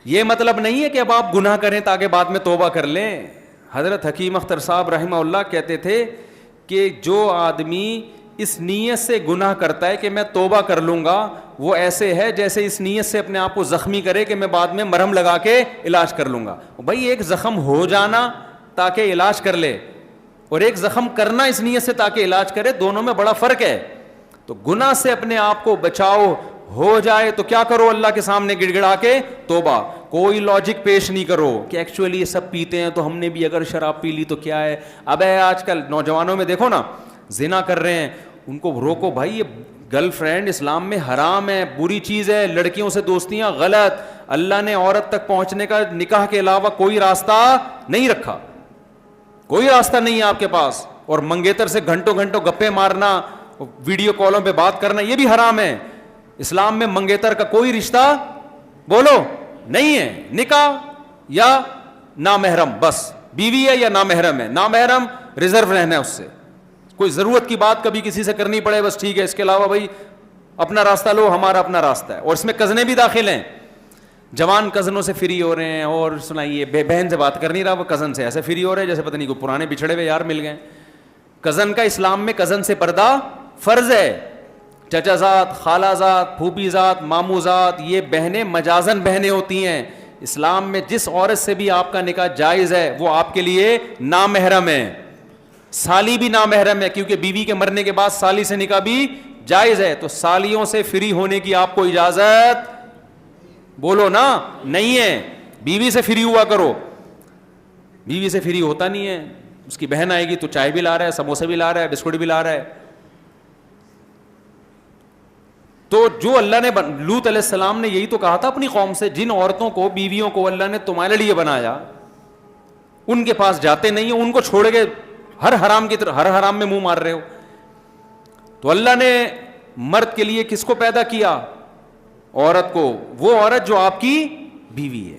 یہ مطلب نہیں ہے کہ اب آپ گناہ کریں تاکہ بعد میں توبہ کر لیں. حضرت حکیم اختر صاحب رحمہ اللہ کہتے تھے کہ جو آدمی اس نیت سے گناہ کرتا ہے کہ میں توبہ کر لوں گا, وہ ایسے ہے جیسے اس نیت سے اپنے آپ کو زخمی کرے کہ میں بعد میں مرہم لگا کے علاج کر لوں گا. بھائی ایک زخم ہو جانا تاکہ علاج کر لے, اور ایک زخم کرنا اس نیت سے تاکہ علاج کرے, دونوں میں بڑا فرق ہے. تو گناہ سے اپنے آپ کو بچاؤ, ہو جائے تو کیا کرو, اللہ کے سامنے گڑ گڑا کے توبہ. کوئی لاجک پیش نہیں کرو کہ ایکچولی یہ سب پیتے ہیں تو ہم نے بھی اگر شراب پی لی تو کیا ہے. اب آج کل نوجوانوں میں دیکھو نا, زنا کر رہے ہیں, ان کو روکو بھائی, یہ گرل فرینڈ اسلام میں حرام ہے, بری چیز ہے, لڑکیوں سے دوستیاں غلط. اللہ نے عورت تک پہنچنے کا نکاح کے علاوہ کوئی راستہ نہیں رکھا, کوئی راستہ نہیں ہے آپ کے پاس. اور منگیتر سے گھنٹوں گھنٹوں گپے مارنا, ویڈیو کالوں پہ بات کرنا, یہ بھی حرام ہے. اسلام میں منگیتر کا کوئی رشتہ بولو نہیں ہے. نکاح یا نامحرم, بس بیوی ہے یا نامحرم ہے, نامحرم ریزرو رہنا ہے اس سے. کوئی ضرورت کی بات کبھی کسی سے کرنی پڑے بس ٹھیک ہے, اس کے علاوہ بھائی اپنا راستہ لو, ہمارا اپنا راستہ ہے. اور اس میں کزنیں بھی داخل ہیں, جوان کزنوں سے فری ہو رہے ہیں. اور سنائیے بہن سے بات کر نہیں رہا, وہ کزن سے ایسے فری ہو رہے ہیں جیسے پتہ نہیں کوئی پرانے بچھڑے ہوئے یار مل گئے. کزن کا اسلام میں کزن سے پردہ فرض ہے. چچا ذات, خالہ ذات, پھوپھی ذات, ماموں ذات, یہ بہنیں مجازن بہنیں ہوتی ہیں. اسلام میں جس عورت سے بھی آپ کا نکاح جائز ہے وہ آپ کے لیے نامحرم ہے. سالی بھی نامحرم ہے, کیونکہ بیوی کے مرنے کے بعد سالی سے نکاح بھی جائز ہے. تو سالیوں سے فری ہونے کی آپ کو اجازت بولو نا نہیں ہے. بیوی سے فری ہوا کرو. بیوی سے فری ہوتا نہیں ہے, اس کی بہن آئے گی تو چائے بھی لا رہا ہے, سموسے بھی لا رہا ہے, بسکٹ بھی لا رہا ہے. تو جو اللہ نے لوط علیہ السلام نے یہی تو کہا تھا اپنی قوم سے, جن عورتوں کو, بیویوں کو اللہ نے تمہارے لیے بنایا, ان کے پاس جاتے نہیں ہو, ان کو چھوڑ کے ہر حرام کی طرف, ہر حرام میں منہ مار رہے ہو. تو اللہ نے مرد کے لیے کس کو پیدا کیا؟ عورت کو. وہ عورت جو آپ کی بیوی ہے.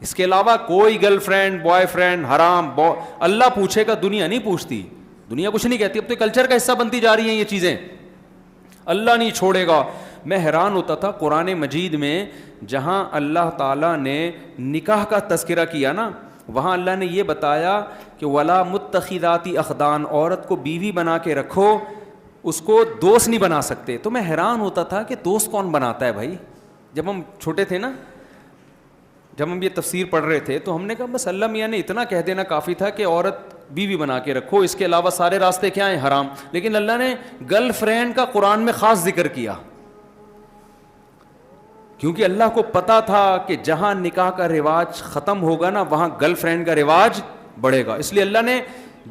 اس کے علاوہ کوئی گرل فرینڈ, بوائے فرینڈ حرام. اللہ پوچھے گا, دنیا نہیں پوچھتی, دنیا کچھ نہیں کہتی. اب تو کلچر کا حصہ بنتی جا رہی ہیں یہ چیزیں. اللہ نہیں چھوڑے گا. میں حیران ہوتا تھا قرآن مجید میں جہاں اللہ تعالیٰ نے نکاح کا تذکرہ کیا نا, وہاں اللہ نے یہ بتایا کہ ولا متخذاتی اخدان, عورت کو بیوی بنا کے رکھو, اس کو دوست نہیں بنا سکتے. تو میں حیران ہوتا تھا کہ دوست کون بناتا ہے بھائی. جب ہم چھوٹے تھے نا, جب ہم یہ تفسیر پڑھ رہے تھے تو ہم نے کہا بس اللہ میاں نے اتنا کہہ دینا کافی تھا کہ عورت بیوی بنا کے رکھو, اس کے علاوہ سارے راستے کیا ہیں حرام. لیکن اللہ نے گرل فرینڈ کا قرآن میں خاص ذکر کیا, کیونکہ اللہ کو پتا تھا کہ جہاں نکاح کا رواج ختم ہوگا نا وہاں گرل فرینڈ کا رواج بڑھے گا. اس لیے اللہ نے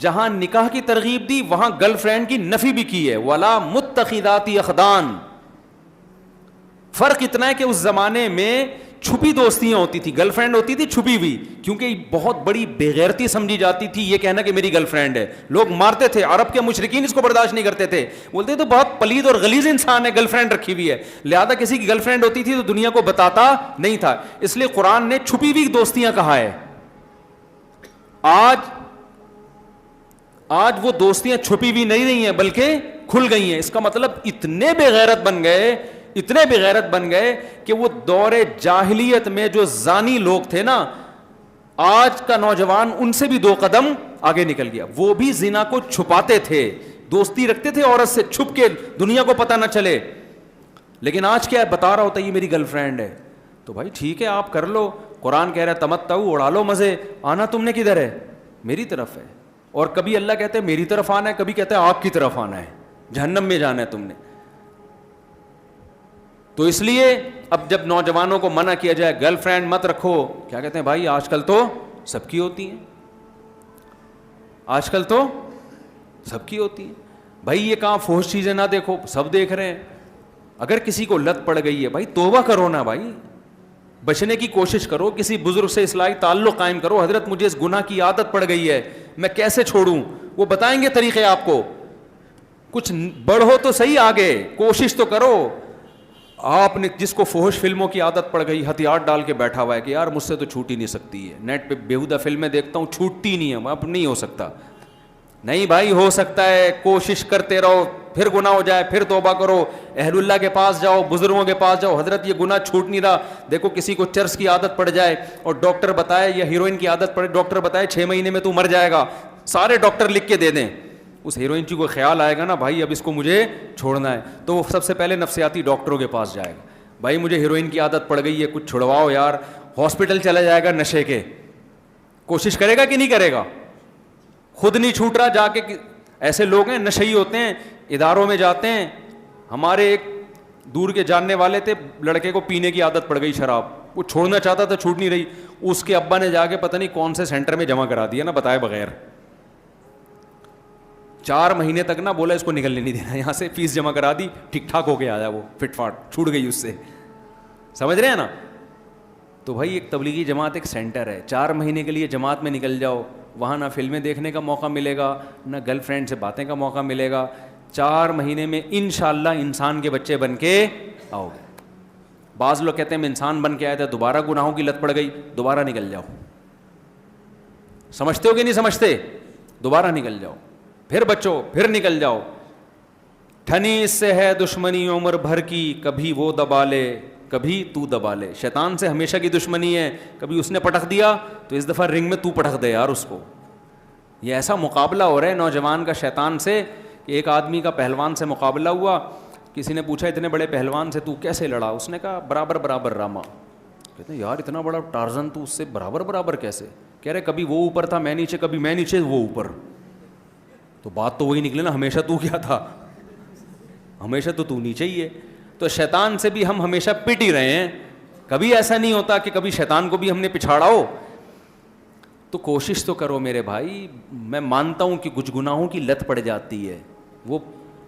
جہاں نکاح کی ترغیب دی وہاں گرل فرینڈ کی نفی بھی کی ہے. ولا متخذاتی اخدان. فرق اتنا ہے کہ اس زمانے میں چھپی دوستیاں ہوتی تھی, گرل فرینڈ ہوتی تھی چھپی ہوئی, کیونکہ بہت بڑی بےغیرتی سمجھی جاتی تھی یہ کہنا کہ میری گرل فرینڈ ہے. لوگ مارتے تھے, عرب کے مشرکین اس کو برداشت نہیں کرتے تھے, بولتے تو بہت پلید اور غلیظ انسان ہے, گرل فرینڈ رکھی ہوئی ہے. لہذا کسی کی گرل فرینڈ ہوتی تھی تو دنیا کو بتاتا نہیں تھا. اس لیے قرآن نے چھپی ہوئی دوستیاں کہا ہے. آج وہ دوستیاں چھپی ہوئی نہیں رہی ہیں بلکہ کھل گئی ہیں. اس کا مطلب اتنے بے غیرت بن گئے, اتنے بے غیرت بن گئے کہ وہ دور جاہلیت میں جو زانی لوگ تھے نا, آج کا نوجوان ان سے بھی 2 قدم آگے نکل گیا. وہ بھی زنا کو چھپاتے تھے, دوستی رکھتے تھے عورت سے چھپ کے, دنیا کو پتہ نہ چلے. لیکن آج کیا ہے, بتا رہا ہوتا ہے یہ میری گرل فرینڈ ہے. تو بھائی ٹھیک ہے آپ کر لو, قرآن کہہ رہا ہے تمتعوا, اڑا لو مزے. آنا تم نے کدھر ہے؟ میری طرف ہے. اور کبھی اللہ کہتے ہیں میری طرف آنا ہے, کبھی کہتے ہیں آپ کی طرف آنا ہے, جہنم میں جانا ہے تم نے. تو اس لیے اب جب نوجوانوں کو منع کیا جائے گرل فرینڈ مت رکھو, کیا کہتے ہیں بھائی آج کل تو سب کی ہوتی ہیں, آج کل تو سب کی ہوتی ہیں. بھائی یہ کہاں فحش چیزیں نہ دیکھو, سب دیکھ رہے ہیں. اگر کسی کو لت پڑ گئی ہے بھائی توبہ کرو نا بھائی, بچنے کی کوشش کرو, کسی بزرگ سے اصلاحی تعلق قائم کرو. حضرت مجھے اس گناہ کی عادت پڑ گئی ہے, میں کیسے چھوڑوں؟ وہ بتائیں گے طریقے آپ کو. کچھ بڑھو تو صحیح آگے, کوشش تو کرو. آپ نے جس کو فحش فلموں کی عادت پڑ گئی, ہتھیار ڈال کے بیٹھا ہوا ہے کہ یار مجھ سے تو چھوٹ ہی نہیں سکتی ہے, نیٹ پہ بیہودہ فلمیں دیکھتا ہوں چھوٹتی نہیں ہے, اب نہیں ہو سکتا. نہیں بھائی ہو سکتا ہے, کوشش کرتے رہو, پھر گناہ ہو جائے پھر توبہ کرو, اہل اللہ کے پاس جاؤ, بزرگوں کے پاس جاؤ, حضرت یہ گناہ چھوٹ نہیں رہا. دیکھو کسی کو چرس کی عادت پڑ جائے اور ڈاکٹر بتائے, یا ہیروئن کی عادت پڑے, ڈاکٹر بتائے 6 مہینے میں تو مر جائے گا, سارے ڈاکٹر لکھ کے دے دیں, اس ہیروئن کو خیال آئے گا نا بھائی اب اس کو مجھے چھوڑنا ہے, تو وہ سب سے پہلے نفسیاتی ڈاکٹروں کے پاس جائے گا, بھائی مجھے ہیروئن کی عادت پڑ گئی ہے کچھ چھڑواؤ یار. ہاسپٹل چلا جائے گا نشے کے, کوشش کرے گا کہ نہیں کرے گا؟ خود نہیں چھوٹ رہا, جا کے ایسے لوگ ہیں نشئی ہوتے ہیں, اداروں میں جاتے ہیں. ہمارے ایک دور کے جاننے والے تھے, لڑکے کو پینے کی عادت پڑ گئی شراب, وہ چھوڑنا چاہتا تھا چھوٹ نہیں رہی, اس کے ابا نے جا کے پتہ نہیں کون سے سینٹر میں جمع کرا دیا نا بتائے بغیر. 4 مہینے تک نا بولا اس کو نکلنے نہیں دینا یہاں سے, فیس جمع کرا دی, ٹھیک ٹھاک ہو کے آیا, وہ فٹ فاٹ چھوٹ گئی اس سے. سمجھ رہے ہیں نا؟ تو بھائی ایک تبلیغی جماعت ایک سینٹر ہے, 4 مہینے کے لیے جماعت میں نکل جاؤ, وہاں نہ فلمیں دیکھنے کا موقع ملے گا, نہ گرل فرینڈ سے باتیں کا موقع ملے گا. 4 مہینے میں انشاءاللہ انسان کے بچے بن کے آؤ گے. بعض لوگ کہتے ہیں میں انسان بن کے آیا تھا, دوبارہ گناہوں کی لت پڑ گئی, دوبارہ نکل جاؤ. سمجھتے ہو کہ نہیں سمجھتے؟ دوبارہ نکل جاؤ, پھر بچو, پھر نکل جاؤ. ٹھنی اس سے ہے دشمنی عمر بھر کی, کبھی وہ دبا لے کبھی تو دبا لے. شیطان سے ہمیشہ کی دشمنی ہے, کبھی اس نے پٹک دیا تو اس دفعہ رنگ میں تو پٹک دے یار اس کو. یہ ایسا مقابلہ ہو رہا ہے نوجوان کا شیطان سے کہ ایک آدمی کا پہلوان سے مقابلہ ہوا. کسی نے پوچھا اتنے بڑے پہلوان سے تو کیسے لڑا؟ اس نے کہا برابر برابر راما. کہتے ہیں یار اتنا بڑا ٹارزن تو اس سے برابر برابر کیسے؟ کہہ رہے کبھی وہ اوپر تھا میں نیچے, کبھی میں نیچے وہ اوپر. تو بات تو وہی نکلے نا, ہمیشہ تو کیا تھا؟ ہمیشہ تو نیچے ہی ہے. تو شیطان سے بھی ہم ہمیشہ پٹ ہی رہے ہیں, کبھی ایسا نہیں ہوتا کہ کبھی شیطان کو بھی ہم نے پچھاڑا ہو. تو کوشش تو کرو میرے بھائی. میں مانتا ہوں کہ کچھ گناہوں کی لت پڑ جاتی ہے, وہ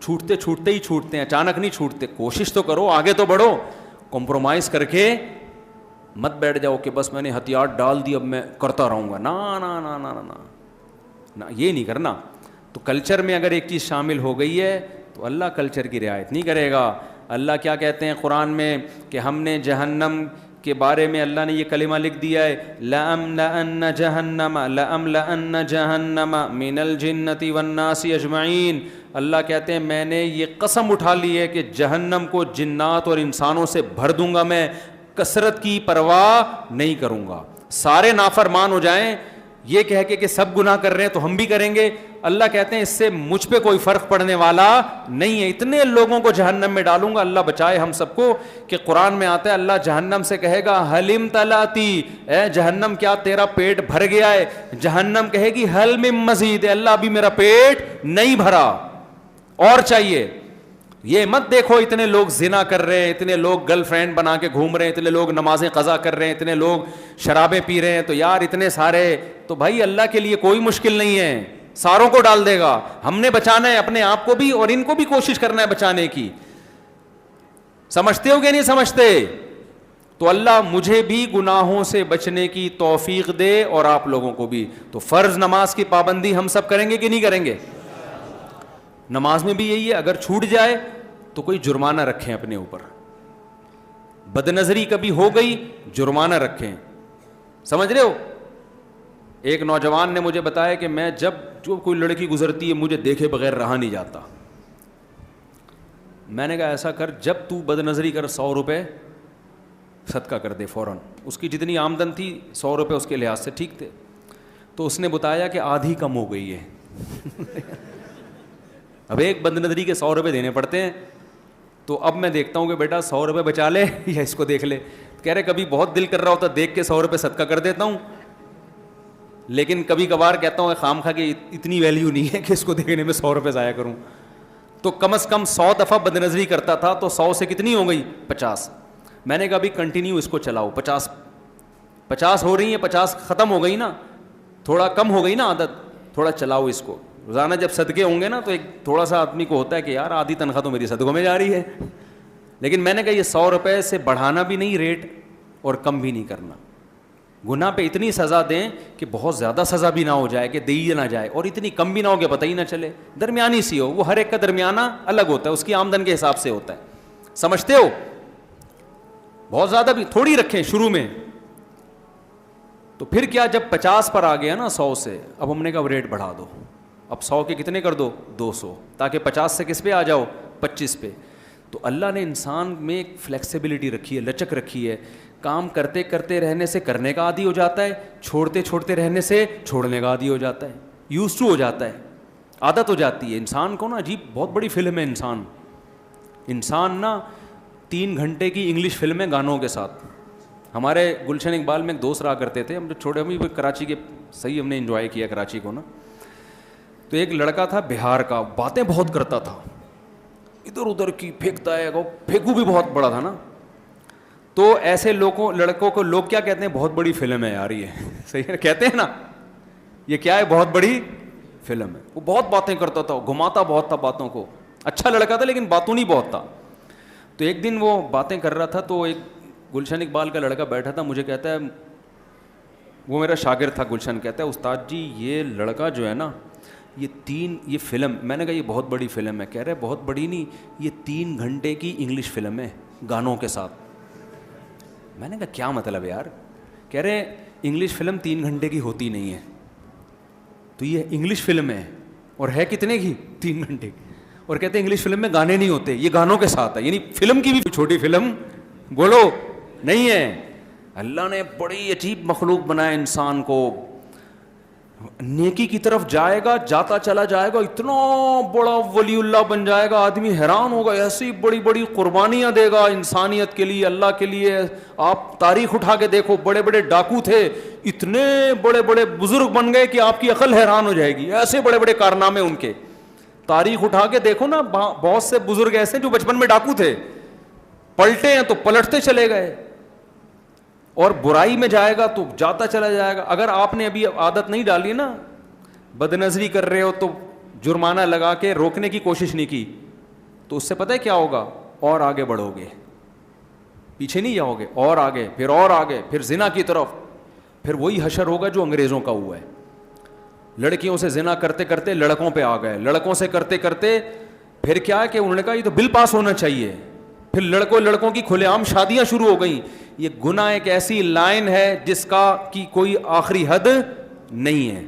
چھوٹتے چھوٹتے ہی چھوٹتے ہیں, اچانک نہیں چھوٹتے. کوشش تو کرو, آگے تو بڑھو, کمپرومائز کر کے مت بیٹھ جاؤ کہ بس میں نے ہتھیار ڈال دی اب میں کرتا رہوں گا. نا نا نا نا نا نا, یہ نہیں کرنا. تو کلچر میں اگر ایک چیز شامل ہو گئی ہے تو اللہ کلچر کی رعایت نہیں کرے گا. اللہ کیا کہتے ہیں قرآن میں کہ ہم نے جہنم کے بارے میں اللہ نے یہ کلمہ لکھ دیا ہے, لَأَمْلَأَنَّ جَهَنَّمَ مِنَ الْجِنَّةِ وَالنَّاسِ أَجْمَعِينَ. اللہ کہتے ہیں میں نے یہ قسم اٹھا لی ہے کہ جہنم کو جنات اور انسانوں سے بھر دوں گا, میں کثرت کی پرواہ نہیں کروں گا. سارے نافرمان ہو جائیں یہ کہہ کے کہ سب گناہ کر رہے ہیں تو ہم بھی کریں گے. اللہ کہتے ہیں اس سے مجھ پہ کوئی فرق پڑنے والا نہیں ہے, اتنے لوگوں کو جہنم میں ڈالوں گا. اللہ بچائے ہم سب کو. کہ قرآن میں آتا ہے اللہ جہنم سے کہے گا حلم تلاتی, اے جہنم کیا تیرا پیٹ بھر گیا ہے؟ جہنم کہے گی حل من مزید, اللہ ابھی میرا پیٹ نہیں بھرا, اور چاہیے. یہ مت دیکھو اتنے لوگ زنا کر رہے ہیں, اتنے لوگ گرل فرینڈ بنا کے گھوم رہے ہیں, اتنے لوگ نمازیں قضا کر رہے ہیں, اتنے لوگ شرابیں پی رہے ہیں, تو یار اتنے سارے, تو بھائی اللہ کے لیے کوئی مشکل نہیں ہے, ساروں کو ڈال دے گا. ہم نے بچانا ہے اپنے آپ کو بھی اور ان کو بھی کوشش کرنا ہے بچانے کی. سمجھتے ہو کہ نہیں سمجھتے؟ تو اللہ مجھے بھی گناہوں سے بچنے کی توفیق دے اور آپ لوگوں کو بھی. تو فرض نماز کی پابندی ہم سب کریں گے کہ نہیں کریں گے؟ نماز میں بھی یہی ہے, اگر چھوٹ جائے تو کوئی جرمانہ رکھیں اپنے اوپر. بد نظری کبھی ہو گئی جرمانہ رکھیں. سمجھ رہے ہو؟ ایک نوجوان نے مجھے بتایا کہ میں جب جو کوئی لڑکی گزرتی ہے مجھے دیکھے بغیر رہا نہیں جاتا. میں نے کہا ایسا کر, جب تو بد نظری کر 100 روپے صدقہ کر دے فوراً. اس کی جتنی آمدن تھی 100 روپے اس کے لحاظ سے ٹھیک تھے. تو اس نے بتایا کہ آدھی کم ہو گئی ہے. اب ایک بد نظری کے 100 روپے دینے پڑتے ہیں. تو اب میں دیکھتا ہوں کہ بیٹا 100 روپے بچا لے یا اس کو دیکھ لے. کہہ رہے کبھی بہت دل کر رہا ہوتا دیکھ کے 100 روپے صدقہ کر دیتا ہوں, لیکن کبھی کبھار کہتا ہوں خام خواہ کہ اتنی ویلیو نہیں ہے کہ اس کو دیکھنے میں 100 روپے ضائع کروں. تو کم از کم 100 دفعہ بد نظری کرتا تھا تو 100 سے کتنی ہو گئی؟ 50. میں نے کہا ابھی کنٹینیو اس کو چلاؤ. 50 ہو رہی ہیں, 50 ختم ہو گئی نا, تھوڑا کم ہو گئی نا عادت, تھوڑا چلاؤ اس کو. روزانہ جب صدقے ہوں گے نا تو ایک تھوڑا سا آدمی کو ہوتا ہے کہ یار آدھی تنخواہ تو میری صدقوں میں جا رہی ہے. لیکن میں نے کہا یہ 100 روپے سے بڑھانا بھی نہیں ریٹ اور کم بھی نہیں کرنا. گناہ پہ اتنی سزا دیں کہ بہت زیادہ سزا بھی نہ ہو جائے کہ دی نہ جائے, اور اتنی کم بھی نہ ہو کہ پتہ ہی نہ چلے, درمیانی سی ہو. وہ ہر ایک کا درمیانہ الگ ہوتا ہے, اس کی آمدن کے حساب سے ہوتا ہے. سمجھتے ہو؟ بہت زیادہ بھی تھوڑی رکھیں شروع میں. تو پھر کیا جب 50 پر آ گیا نا 100 سے, اب ہم نے کہا ریٹ بڑھا دو. اب 100 کے کتنے کر دو؟ 200, تاکہ 50 سے کس پہ آ جاؤ؟ 25 پہ. تو اللہ نے انسان میں ایک فلیکسیبلٹی رکھی ہے, لچک رکھی ہے. کام کرتے کرتے رہنے سے کرنے کا عادی ہو جاتا ہے, چھوڑتے چھوڑتے رہنے سے چھوڑنے کا عادی ہو جاتا ہے, یوز ٹو ہو جاتا ہے, عادت ہو جاتی ہے. انسان کو نا عجیب بہت بڑی فلم ہے انسان نا 3 گھنٹے کی انگلش فلم ہے گانوں کے ساتھ. ہمارے گلشن اقبال میں ایک دوست رہا کرتے تھے, ہم جو چھوٹے, ہم بھی کراچی کے, صحیح ہم نے انجوائے کیا کراچی کو نا. تو ایک لڑکا تھا بہار کا, باتیں بہت کرتا تھا, ادھر ادھر کی پھینکتا ہے, پھینکو بھی بہت بڑا تھا نا. تو ایسے لڑکوں کو لوگ کیا کہتے ہیں؟ بہت بڑی فلم ہے یار یہ. صحیح ہے, کہتے ہیں نا یہ کیا ہے؟ بہت بڑی فلم ہے. وہ بہت باتیں کرتا تھا, گھماتا بہت تھا باتوں کو. اچھا لڑکا تھا لیکن باتوں نہیں بہت تھا. تو ایک دن وہ باتیں کر رہا تھا, تو ایک گلشن اقبال کا لڑکا بیٹھا تھا, مجھے کہتا ہے, وہ میرا شاگرد تھا, گلشن, کہتا ہے استاد جی یہ لڑکا جو ہے نا یہ فلم, میں نے کہا یہ بہت بڑی فلم ہے. کہہ رہے بہت بڑی نہیں, یہ 3 گھنٹے کی انگلش فلم ہے گانوں کے ساتھ. میں نے کہا کیا مطلب ہے یار؟ کہہ رہے انگلش فلم 3 گھنٹے کی ہوتی نہیں ہے, تو یہ انگلش فلم ہے اور ہے کتنے کی؟ 3 گھنٹے کی. اور کہتے ہیں انگلش فلم میں گانے نہیں ہوتے, یہ گانوں کے ساتھ ہے. یعنی فلم کی بھی چھوٹی فلم بولو نہیں ہے. اللہ نے بڑی عجیب مخلوق بنایا انسان کو, نیکی کی طرف جائے گا, جاتا چلا جائے گا, اتنا بڑا ولی اللہ بن جائے گا, آدمی حیران ہوگا, ایسی بڑی بڑی قربانیاں دے گا انسانیت کے لیے, اللہ کے لیے. آپ تاریخ اٹھا کے دیکھو, بڑے بڑے ڈاکو تھے, اتنے بڑے بڑے بزرگ بن گئے کہ آپ کی عقل حیران ہو جائے گی, ایسے بڑے بڑے کارنامے ان کے. تاریخ اٹھا کے دیکھو نا, بہت سے بزرگ ایسے جو بچپن میں ڈاکو تھے, پلٹے ہیں تو پلٹتے چلے گئے, اور برائی میں جائے گا تو جاتا چلا جائے گا. اگر آپ نے ابھی عادت نہیں ڈالی نا, بد نظری کر رہے ہو تو جرمانہ لگا کے روکنے کی کوشش نہیں کی, تو اس سے پتہ ہے کیا ہوگا؟ اور آگے بڑھو گے, پیچھے نہیں جاؤ گے, اور آگے, پھر اور آگے, پھر زنا کی طرف. پھر وہی حشر ہوگا جو انگریزوں کا ہوا ہے. لڑکیوں سے زنا کرتے کرتے لڑکوں پہ آ گئے, لڑکوں سے کرتے کرتے پھر کیا ہے کہ انہوں نے کہا یہ تو بل پاس ہونا چاہیے, پھر لڑکوں کی کھلے عام شادیاں شروع ہو گئیں. یہ گناہ ایک ایسی لائن ہے جس کا کی کوئی آخری حد نہیں ہے,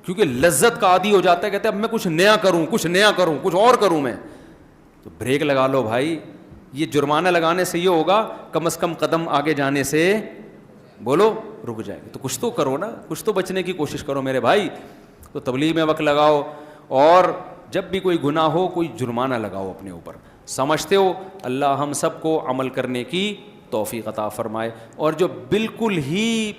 کیونکہ لذت کا عادی ہو جاتا ہے, کہتے ہیں اب میں کچھ نیا کروں, کچھ اور کروں میں. تو بریک لگا لو بھائی, یہ جرمانہ لگانے سے یہ ہوگا, کم از کم قدم آگے جانے سے بولو رک جائے گا. تو کچھ تو کرو نا, کچھ تو بچنے کی کوشش کرو میرے بھائی. تو تبلیغ میں وقت لگاؤ, اور جب بھی کوئی گناہ ہو کوئی جرمانہ لگاؤ اپنے اوپر. سمجھتے ہو اللہ ہم سب کو عمل کرنے کی توفیق عطا فرمائے. اور جو بالکل ہی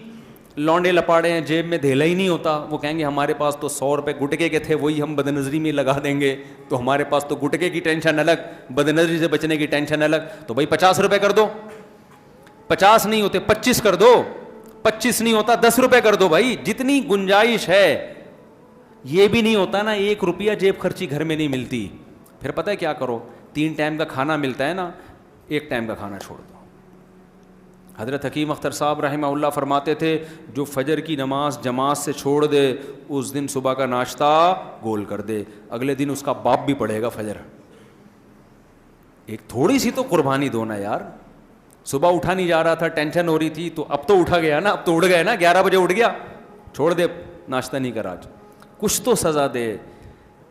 لونڈے لپاڑے ہیں, جیب میں دھیلا ہی نہیں ہوتا, وہ کہیں گے ہمارے پاس تو 100 روپے گٹکے کے تھے, وہی ہم بد نظری میں لگا دیں گے, تو ہمارے پاس تو گٹکے کی ٹینشن الگ, بد نظری سے بچنے کی ٹینشن الگ. تو بھائی 50 روپے کر دو, 50 نہیں ہوتے 25 کر دو, 25 نہیں ہوتا 10 روپے کر دو بھائی, جتنی گنجائش ہے. یہ بھی نہیں ہوتا نا 1 روپیہ جیب خرچی گھر میں نہیں ملتی, پھر پتہ ہے کیا کرو, 3 ٹائم کا کھانا ملتا ہے نا, 1 ٹائم کا کھانا چھوڑ دو. حضرت حکیم اختر صاحب رحمہ اللہ فرماتے تھے جو فجر کی نماز جماعت سے چھوڑ دے, اس دن صبح کا ناشتہ گول کر دے, اگلے دن اس کا باپ بھی پڑھے گا فجر. ایک تھوڑی سی تو قربانی دو نا یار. صبح اٹھا نہیں جا رہا تھا, ٹینشن ہو رہی تھی, تو اب تو اٹھا گیا نا, اب تو اٹھ گئے نا, 11 بجے اٹھ گیا, چھوڑ دے ناشتہ نہیں کرا, آج کچھ تو سزا دے.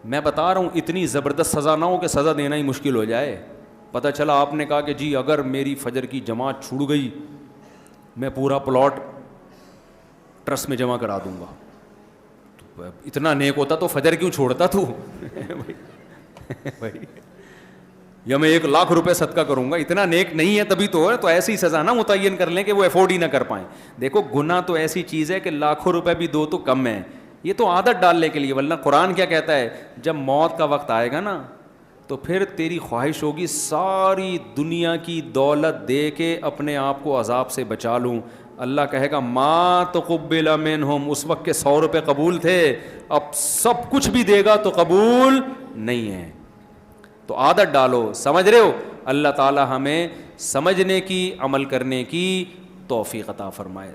میں بتا رہا ہوں اتنی زبردست سزا نہ ہو کہ سزا دینا ہی مشکل ہو جائے. پتہ چلا آپ نے کہا کہ جی اگر میری فجر کی جماعت چھوٹ گئی میں پورا پلاٹ ٹرسٹ میں جمع کرا دوں گا. تو اتنا نیک ہوتا تو فجر کیوں چھوڑتا تو بھائی, یا میں 1 لاکھ روپے صدقہ کروں گا, اتنا نیک نہیں ہے تبھی تو ہے. تو ایسی سزا نہ متعین کر لیں کہ وہ افورڈ ہی نہ کر پائیں. دیکھو گناہ تو ایسی چیز ہے کہ لاکھوں روپے بھی دو تو کم ہے, یہ تو عادت ڈالنے کے لیے. ورنہ قرآن کیا کہتا ہے, جب موت کا وقت آئے گا نا تو پھر تیری خواہش ہوگی ساری دنیا کی دولت دے کے اپنے آپ کو عذاب سے بچا لوں. اللہ کہے گا ما تقبل منہم, اس وقت کے 100 روپے قبول تھے, اب سب کچھ بھی دے گا تو قبول نہیں ہے. تو عادت ڈالو, سمجھ رہے ہو. اللہ تعالی ہمیں سمجھنے کی, عمل کرنے کی توفیق عطا فرمائے.